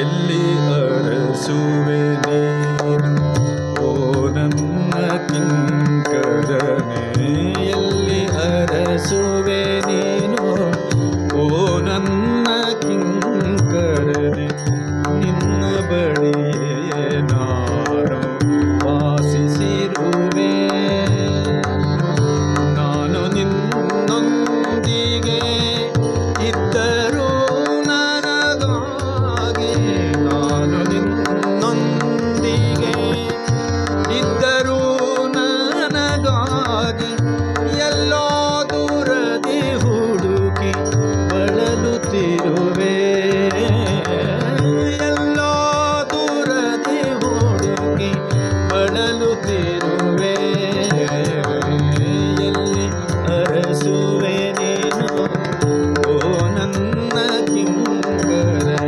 ಎಲ್ಲಿ ಅರಸುವೆ ನೀನು ಓ ನನ್ನ ಕಿಂಕರನೇ, ಎಲ್ಲಿ ಅರಸುವೆ ನೀನು ಓ ನನ್ನ ಕಿಂಕರನೇ, ನಿನ್ನ ಬಳಿಯೇ ನಾನು ವಾಸಿಸಿರುವೆ. ನಾನು ನಿನ್ನೊಂದಿಗೆ ಇದ್ದರೂ ನನಗಾಗಿ, ನಾನು ನಿನ್ನೊಂದಿಗೆ ಇದ್ದರೂ ನನಗಾಗಿ, ಎಲ್ಲೋ ದೂರದಿ ಹುಡುಕಿ ಬಳಲುತ್ತಿರುವೆ. ಎಲ್ಲೋ ದೂರದಿ ಹುಡುಕಿ ಬಳಲುತ್ತಿರುವೆ. ಎಲ್ಲಿ ಅರಸುವೆ ನೀನು ಓ ನನ್ನ ಕಿಂಕರನೇ.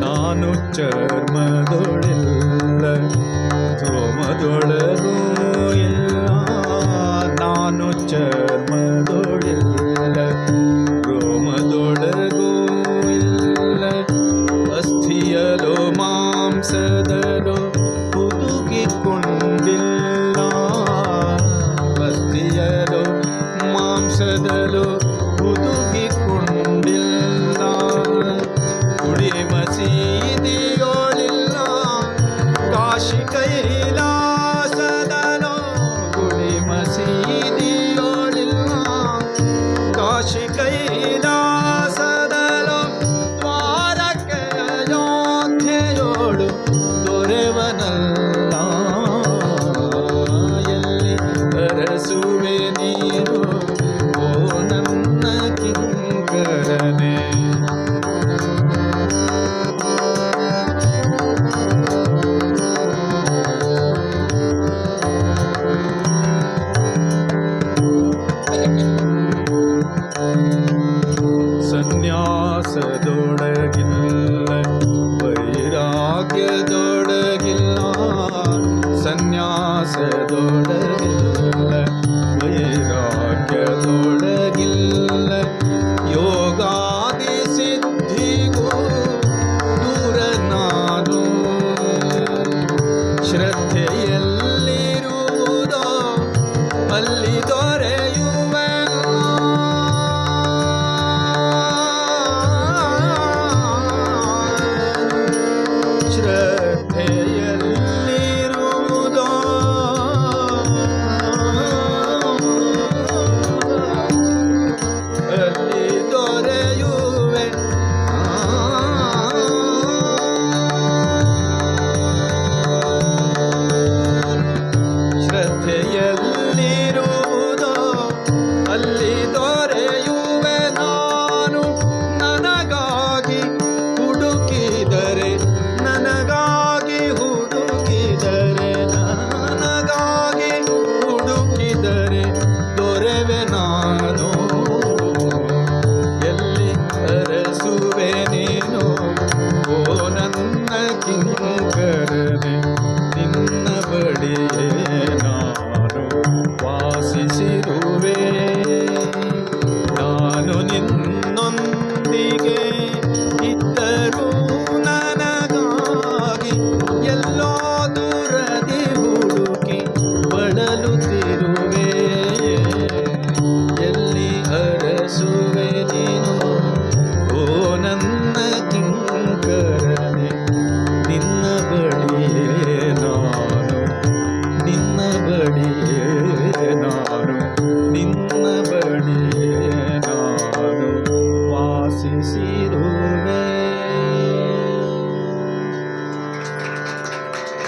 ನಾನು ಚರ್ಮದೊಳೆಲ್ಲ ರೋಮದೊಳಗೂ ಇಲ್ಲ, ನಾನು ಚರ್ಮದೊಳೆಲ್ಲ ರೋಮದೊಳಗೂ ಇಲ್ಲ, ಅಸ್ಥಿಯಲೋ ಮಾಂಸದಲೋ ಹುದುಗಿಕೊಂಡಿಲ್ಲ, ಅಸ್ಥಿಯಲೋ ಮಾಂಸದಲೋ ಹುದುಗಿಕೊಂಡಿಲ್ಲ, ಕುಡಿ ಮಸೀದಿಯೋಳಿಲ್ಲ, ಕಾಶಿ ಕೈ